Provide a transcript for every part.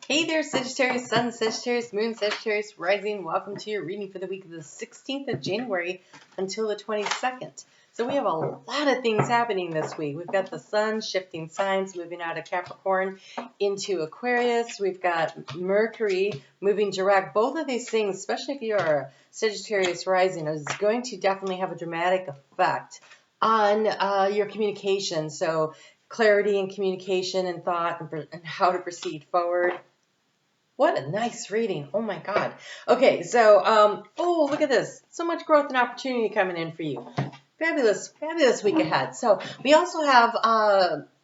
Hey there, Sagittarius Sun, Sagittarius Moon, Sagittarius Rising. Welcome to your reading for the week of the 16th of January until the 22nd. So we have a lot of things happening this week. We've got the Sun shifting signs, moving out of Capricorn into Aquarius. We've got Mercury moving direct. Both of these things, especially if you are a Sagittarius Rising, is going to definitely have a dramatic effect on your communication. So clarity and communication and thought and how to proceed forward. What a nice reading. Oh my God. Okay, so, oh, look at this. So much growth and opportunity coming in for you. Fabulous, fabulous week ahead. So we also have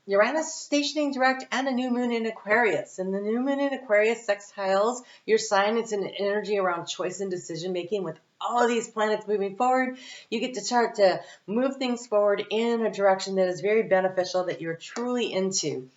Uranus stationing direct and a new moon in Aquarius. And the new moon in Aquarius sextiles your sign. It's an energy around choice and decision making. With all of these planets moving forward, you get to start to move things forward in a direction that is very beneficial, that you're truly into.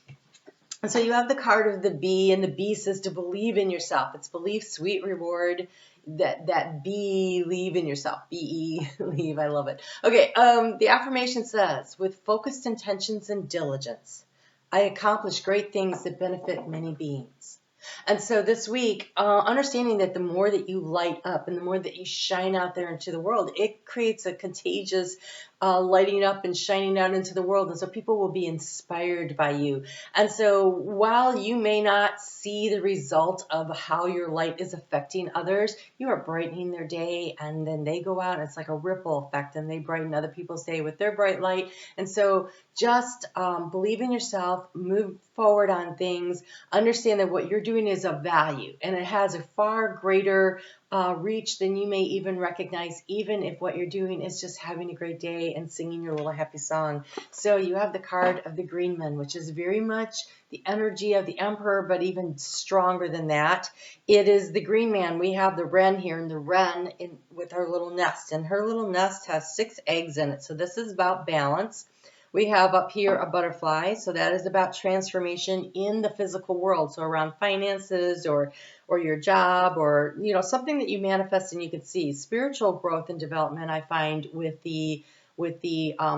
And so you have the card of the bee, and the bee says to believe in yourself. It's belief, sweet reward. That believe in yourself. B-E, leave. I love it. Okay, the affirmation says, with focused intentions and diligence, I accomplish great things that benefit many beings. And so this week, understanding that the more that you light up and the more that you shine out there into the world, it creates a contagious lighting up and shining out into the world. And so people will be inspired by you. And so while you may not see the result of how your light is affecting others, you are brightening their day, and then they go out and it's like a ripple effect, and they brighten other people's day with their bright light. And so just believe in yourself, move forward on things, understand that what you're doing is of value, and it has a far greater reach than you may even recognize, even if what you're doing is just having a great day and singing your little happy song. So you have the card of the green man, which is very much the energy of the emperor, but even stronger than that. It is the green man. We have the wren here, and the wren with her little nest, and her little nest has 6 eggs in it. So this is about balance. We have up here a butterfly, so that is about transformation in the physical world. So around finances or your job, or something that you manifest and you can see. Spiritual growth and development, I find, with the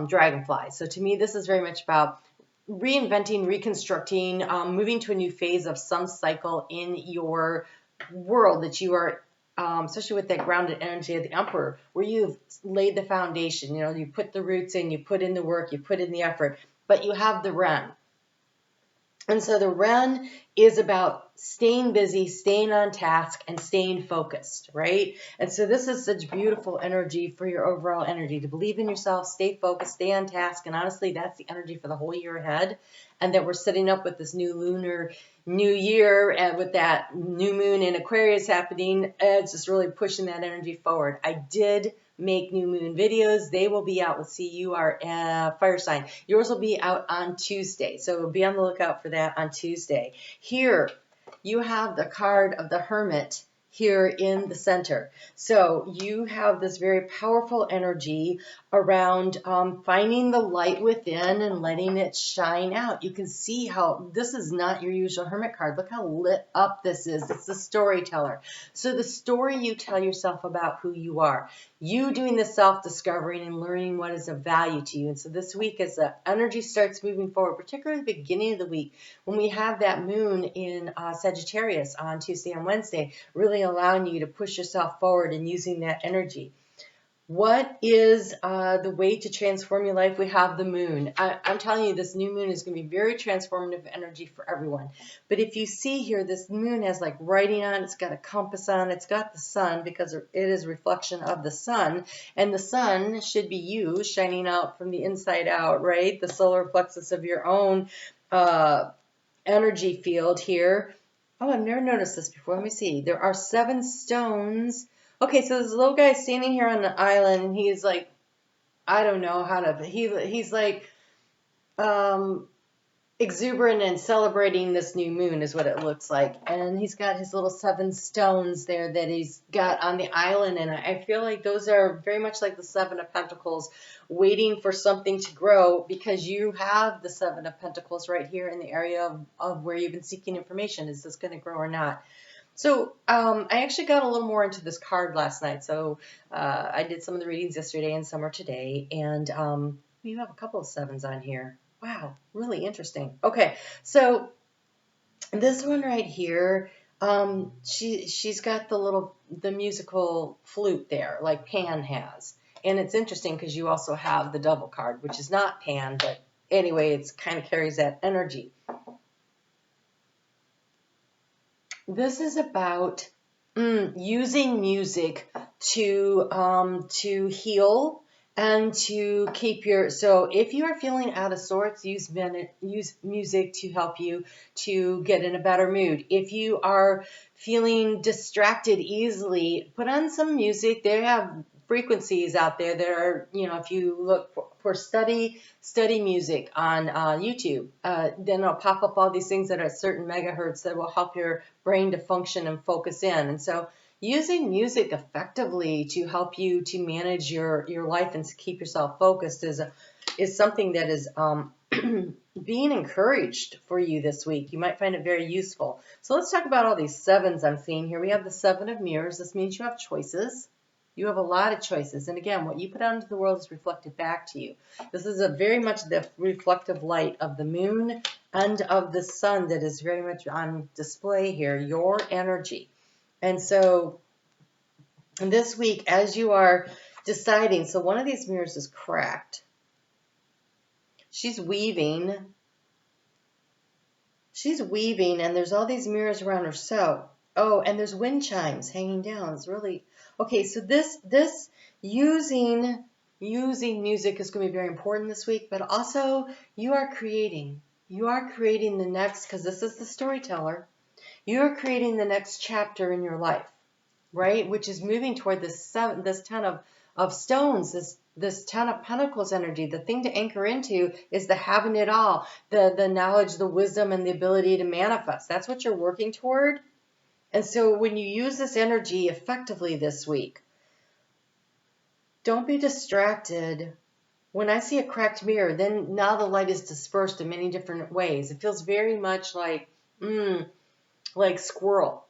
dragonfly. So to me, this is very much about reinventing, reconstructing, moving to a new phase of some cycle in your world that you are, especially with that grounded energy of the emperor, where you've laid the foundation. You put the roots in, you put in the work, you put in the effort, but you have the wren. And so the wren is about staying busy, staying on task, and staying focused, right? And so this is such beautiful energy for your overall energy, to believe in yourself, stay focused, stay on task. And honestly, that's the energy for the whole year ahead. And that we're setting up with this new lunar new year, and with that new moon in Aquarius happening, it's just really pushing that energy forward. I did make new moon videos. They will be out. Let's see, you are a fire sign. Yours will be out on Tuesday. So be on the lookout for that on Tuesday. Here, you have the card of the hermit here in the center. So you have this very powerful energy around finding the light within and letting it shine out. You can see how this is not your usual hermit card. Look how lit up this is. It's the storyteller. So the story you tell yourself about who you are. You doing the self-discovering and learning what is of value to you. And so this week, as the energy starts moving forward, particularly at the beginning of the week, when we have that moon in Sagittarius on Tuesday and Wednesday, really allowing you to push yourself forward and using that energy. What is the way to transform your life? We have the moon. I'm telling you, this new moon is going to be very transformative energy for everyone. But if you see here, this moon has like writing on it. It's got a compass on it. It's got the sun, because it is a reflection of the sun. And the sun should be you, shining out from the inside out, right? The solar plexus of your own energy field here. Oh, I've never noticed this before. Let me see. There are 7 stones. Okay, so this little guy standing here on the island, and he's like, I don't know how to, he's like exuberant and celebrating this new moon is what it looks like. And he's got his little 7 stones there that he's got on the island, and I feel like those are very much like the 7 of Pentacles, waiting for something to grow, because you have the 7 of Pentacles right here in the area of where you've been seeking information. Is this going to grow or not? So I actually got a little more into this card last night. So I did some of the readings yesterday and some are today. And you have a couple of 7s on here. Wow, really interesting. Okay, so This one right here, she's got the musical flute there, like Pan has. And it's interesting because you also have the double card, which is not Pan, but anyway, it's kind of carries that energy. This is about using music to heal and to keep your. So if you are feeling out of sorts, use music to help you to get in a better mood. If you are feeling distracted easily, put on some music. They have frequencies out there that are, if you look for study music on YouTube, then it'll pop up all these things that are at certain megahertz that will help your brain to function and focus in. And so using music effectively to help you to manage your life and to keep yourself focused is something that is being encouraged for you this week. You might find it very useful. So let's talk about all these sevens I'm seeing here. We have the Seven of Mirrors. This means you have choices. You have a lot of choices. And again, what you put out into the world is reflected back to you. This is a very much the reflective light of the moon and of the sun that is very much on display here, your energy. And so this week, as you are deciding, so one of these mirrors is cracked. She's weaving, and there's all these mirrors around her. So, oh, and there's wind chimes hanging down. It's really, okay, so this using music is going to be very important this week, but also you are creating the next, because this is the storyteller, you are creating the next chapter in your life, right? Which is moving toward this 10 of stones, this 10 of pentacles energy. The thing to anchor into is the having it all, the knowledge, the wisdom, and the ability to manifest. That's what you're working toward. And so when you use this energy effectively this week, don't be distracted. When I see a cracked mirror, then now the light is dispersed in many different ways. It feels very much like squirrel,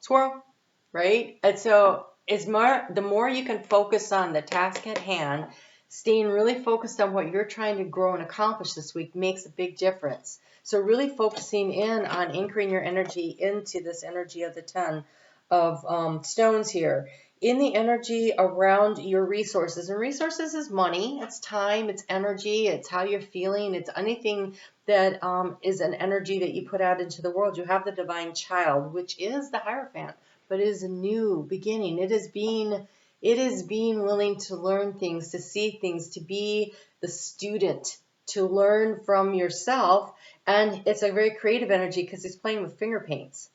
right? And so the more you can focus on the task at hand, staying really focused on what you're trying to grow and accomplish this week makes a big difference. So really focusing in on anchoring your energy into this energy of the 10 of stones here, in the energy around your resources. And resources is money, it's time, it's energy, it's how you're feeling, it's anything that is an energy that you put out into the world. You have the divine child, which is the Hierophant, but it is a new beginning. It is being willing to learn things, to see things, to be the student, to learn from yourself. And it's a very creative energy because he's playing with finger paints.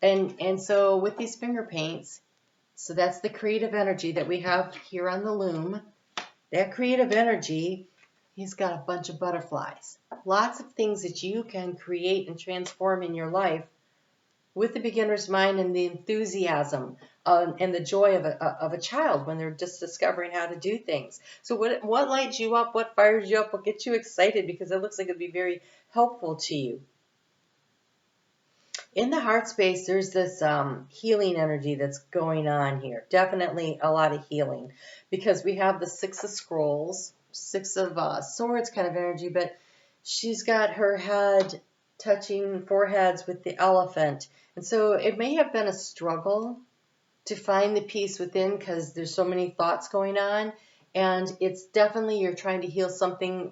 And so with these finger paints, so that's the creative energy that we have here on the loom. That creative energy, he's got a bunch of butterflies. Lots of things that you can create and transform in your life with the beginner's mind and the enthusiasm and the joy of a child when they're just discovering how to do things. So what lights you up, what fires you up, what gets you excited, because it looks like it'd be very helpful to you. In the heart space, there's this healing energy that's going on here. Definitely a lot of healing, because we have the Six of Scrolls, Six of Swords kind of energy, but she's got her head touching foreheads with the elephant. And so it may have been a struggle to find the peace within because there's so many thoughts going on. And it's definitely you're trying to heal something.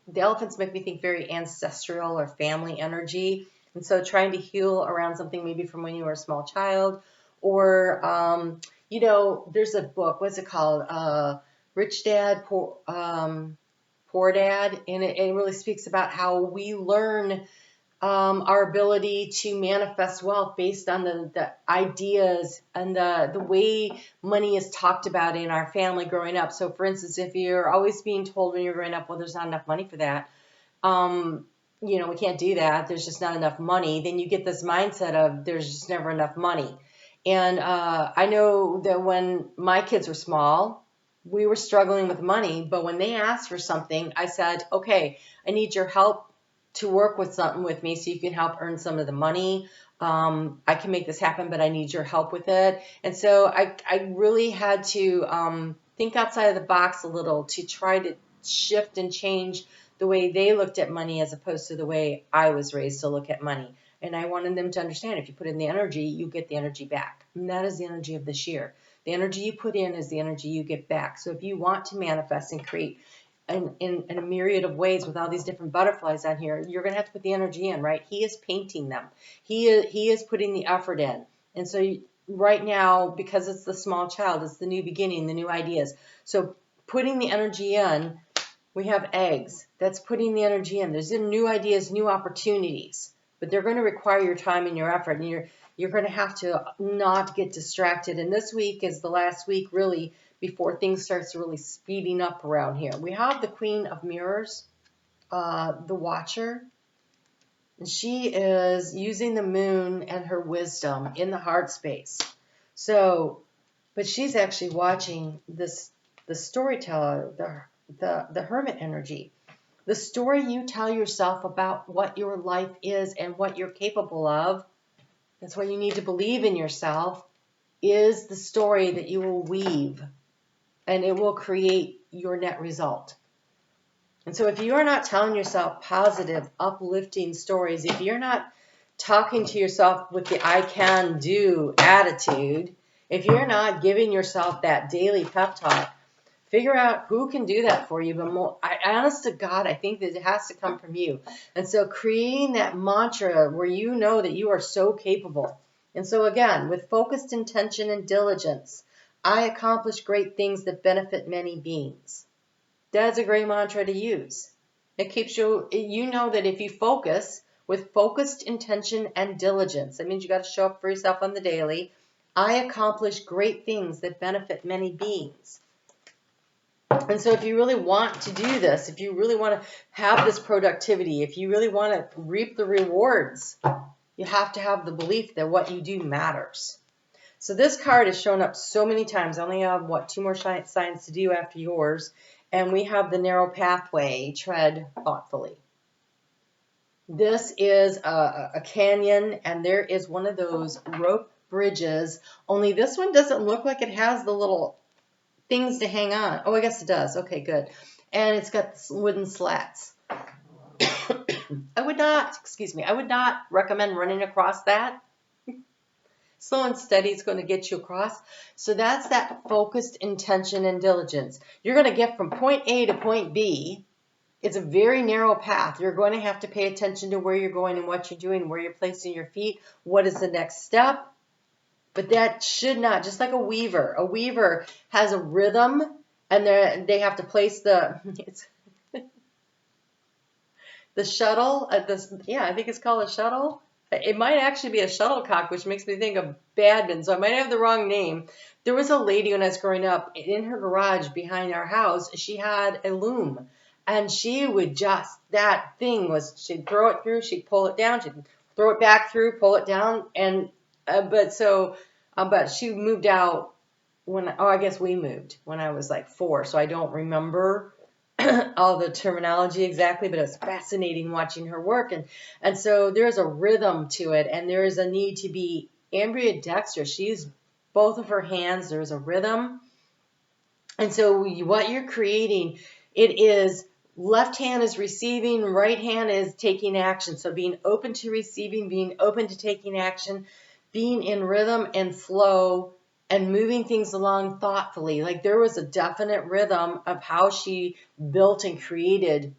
The elephants make me think very ancestral or family energy. And so trying to heal around something maybe from when you were a small child, or, there's a book, what's it called? Rich Dad, Poor Dad. And it really speaks about how we learn our ability to manifest wealth based on the ideas and the way money is talked about in our family growing up. So for instance, if you're always being told when you're growing up, well, there's not enough money for that, we can't do that, there's just not enough money, then you get this mindset of there's just never enough money. And I know that when my kids were small, we were struggling with money, but when they asked for something, I said, okay, I need your help to work with something with me so you can help earn some of the money. I can make this happen, but I need your help with it. And so I really had to think outside of the box a little to try to shift and change the way they looked at money as opposed to the way I was raised to look at money. And I wanted them to understand, if you put in the energy, you get the energy back. And that is the energy of this year. The energy you put in is the energy you get back. So if you want to manifest and create in a myriad of ways with all these different butterflies on here, you're going to have to put the energy in, right? He is painting them. He is putting the effort in. And so right now, because it's the small child, it's the new beginning, the new ideas. So putting the energy in, we have eggs. That's putting the energy in. There's new ideas, new opportunities, but they're going to require your time and your effort, and you're going to have to not get distracted. And this week is the last week, really, before things starts really speeding up around here. We have the Queen of Mirrors, the Watcher, and she is using the moon and her wisdom in the heart space. So, but she's actually watching the storyteller, the hermit energy. The story you tell yourself about what your life is and what you're capable of, that's why you need to believe in yourself, is the story that you will weave, and it will create your net result. And so if you are not telling yourself positive, uplifting stories, if you're not talking to yourself with the I can do attitude, if you're not giving yourself that daily pep talk, figure out who can do that for you. But honest to God, I think that it has to come from you. And so creating that mantra where you know that you are so capable. And so again, with focused intention and diligence, I accomplish great things that benefit many beings. That's a great mantra to use. It keeps you know that if you focus with focused intention and diligence, that means you got to show up for yourself on the daily. I accomplish great things that benefit many beings. And so if you really want to do this, if you really want to have this productivity, if you really want to reap the rewards, you have to have the belief that what you do matters. So this card has shown up so many times. I only have, 2 more signs to do after yours. And we have the narrow pathway, tread thoughtfully. This is a canyon, and there is one of those rope bridges, only this one doesn't look like it has the little things to hang on. Oh, I guess it does. Okay, good. And it's got wooden slats. I would not recommend running across that. Slow and steady is going to get you across. So that's that focused intention and diligence. You're going to get from point A to point B. It's a very narrow path. You're going to have to pay attention to where you're going and what you're doing, where you're placing your feet, what is the next step. But that should not, just like a weaver has a rhythm, and they have to place the shuttle. I think it's called a shuttle. It might actually be a shuttlecock, which makes me think of badminton, so I might have the wrong name. There was a lady when I was growing up, in her garage behind our house, she had a loom, and she would that thing was, she'd throw it through, she'd pull it down, she'd throw it back through, pull it down, and but she moved out I guess we moved when I was like 4, so I don't remember all the terminology exactly, but it was fascinating watching her work. And so there's a rhythm to it, and there is a need to be ambidextrous. She used both of her hands. There's a rhythm. And so what you're creating, it is left hand is receiving, right hand is taking action. So being open to receiving, being open to taking action, being in rhythm and flow, and moving things along thoughtfully. Like there was a definite rhythm of how she built and created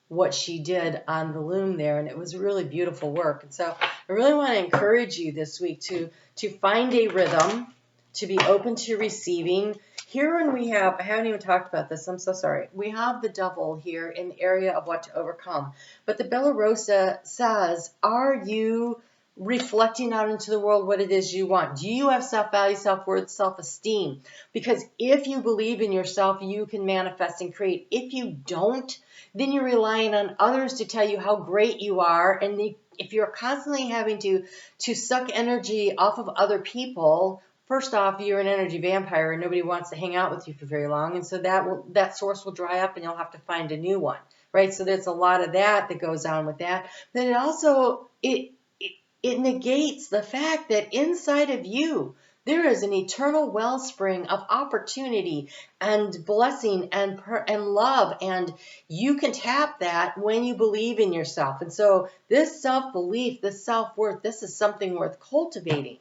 what she did on the loom there, and it was really beautiful work. And so I really want to encourage you this week to find a rhythm, to be open to receiving. Here when we have, I haven't even talked about this, I'm so sorry. We have the devil here in the area of what to overcome. But the Bella Rosa says, are you reflecting out into the world what it is you want? Do you have self-value, self-worth, self-esteem? Because if you believe in yourself, you can manifest and create. If you don't, then you're relying on others to tell you how great you are. And if you're constantly having to suck energy off of other people, first off, you're an energy vampire and nobody wants to hang out with you for very long. And so that source will dry up and you'll have to find a new one, right? So there's a lot of that goes on with that. Then it also, it negates the fact that inside of you, There is an eternal wellspring of opportunity and blessing and love, and you can tap that when you believe in yourself. And so this self-belief, this self-worth, this is something worth cultivating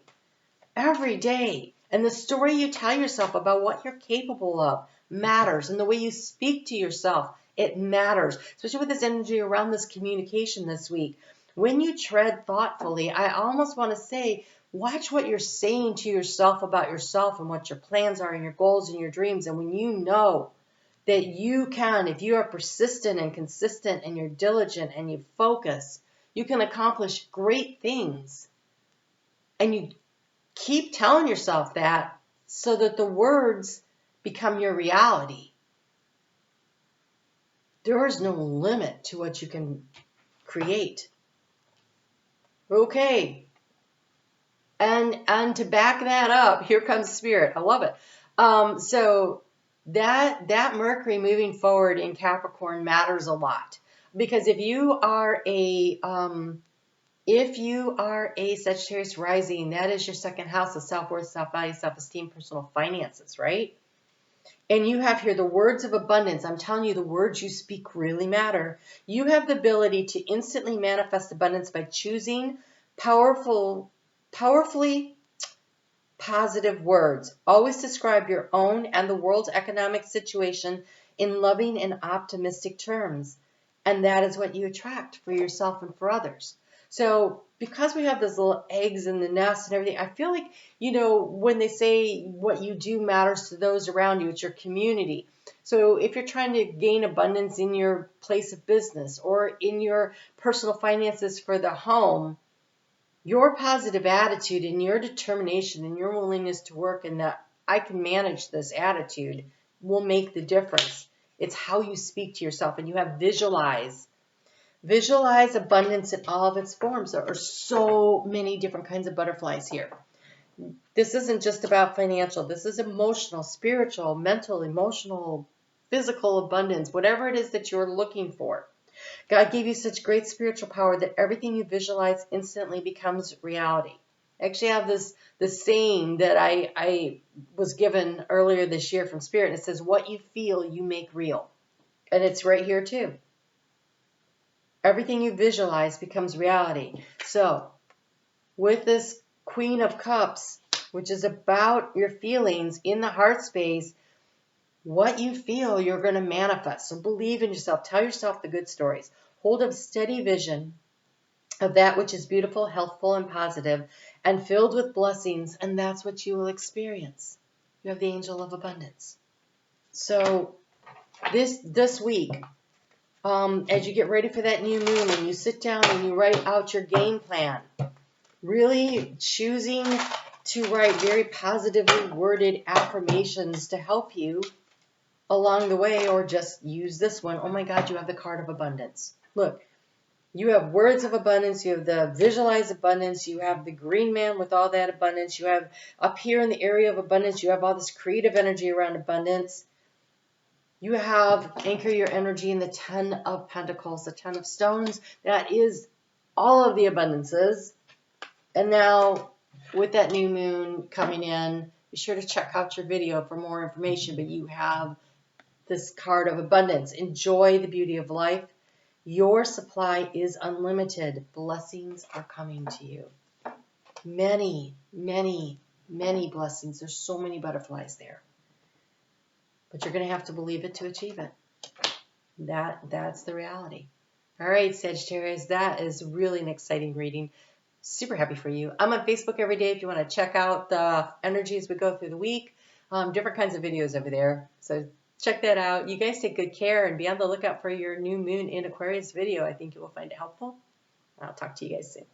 every day. And the story you tell yourself about what you're capable of matters, and the way you speak to yourself, it matters, especially with this energy around this communication this week. When you tread thoughtfully, I almost want to say, watch what you're saying to yourself about yourself and what your plans are and your goals and your dreams. And when you know that you can, if you are persistent and consistent and you're diligent and you focus, you can accomplish great things. And you keep telling yourself that so that the words become your reality. There is no limit to what you can create. Okay. And to back that up, here comes Spirit. I love it. So that Mercury moving forward in Capricorn matters a lot, because if you are a Sagittarius rising, that is your second house of self-worth, self-value, self-esteem, personal finances, right? And you have here the words of abundance. I'm telling you, the words you speak really matter. You have the ability to instantly manifest abundance by choosing powerfully positive words. Always describe your own and the world's economic situation in loving and optimistic terms. And that is what you attract for yourself and for others. So because we have those little eggs in the nest and everything, I feel like, when they say what you do matters to those around you, it's your community. So if you're trying to gain abundance in your place of business or in your personal finances for the home, your positive attitude and your determination and your willingness to work and that I can manage this attitude will make the difference. It's how you speak to yourself, and you have visualize abundance in all of its forms. There are so many different kinds of butterflies here. This isn't just about financial. This is emotional, spiritual, mental, emotional, physical abundance, whatever it is that you're looking for. God gave you such great spiritual power that everything you visualize instantly becomes reality. I actually have this saying that I was given earlier this year from Spirit, and it says, what you feel, you make real. And it's right here too. Everything you visualize becomes reality. So with this Queen of Cups, which is about your feelings in the heart space, what you feel, you're going to manifest. So believe in yourself. Tell yourself the good stories. Hold a steady vision of that which is beautiful, healthful, and positive, and filled with blessings, and that's what you will experience. You have the angel of abundance. So this week, as you get ready for that new moon and you sit down and you write out your game plan, really choosing to write very positively worded affirmations to help you along the way, or just use this one. Oh my God, you have the card of abundance. Look, you have words of abundance, you have the visualized abundance, you have the green man with all that abundance, you have up here in the area of abundance, you have all this creative energy around abundance. You have anchor your energy in the 10 of Pentacles, the 10 of Stones. That is all of the abundances. And now with that new moon coming in, be sure to check out your video for more information. But you have this card of abundance. Enjoy the beauty of life. Your supply is unlimited. Blessings are coming to you. Many, many, many blessings. There's so many butterflies there. But you're going to have to believe it to achieve it. That's the reality. All right, Sagittarius, that is really an exciting reading. Super happy for you. I'm on Facebook every day if you want to check out the energies we go through the week. Different kinds of videos over there. So check that out. You guys take good care and be on the lookout for your new moon in Aquarius video. I think you will find it helpful. I'll talk to you guys soon.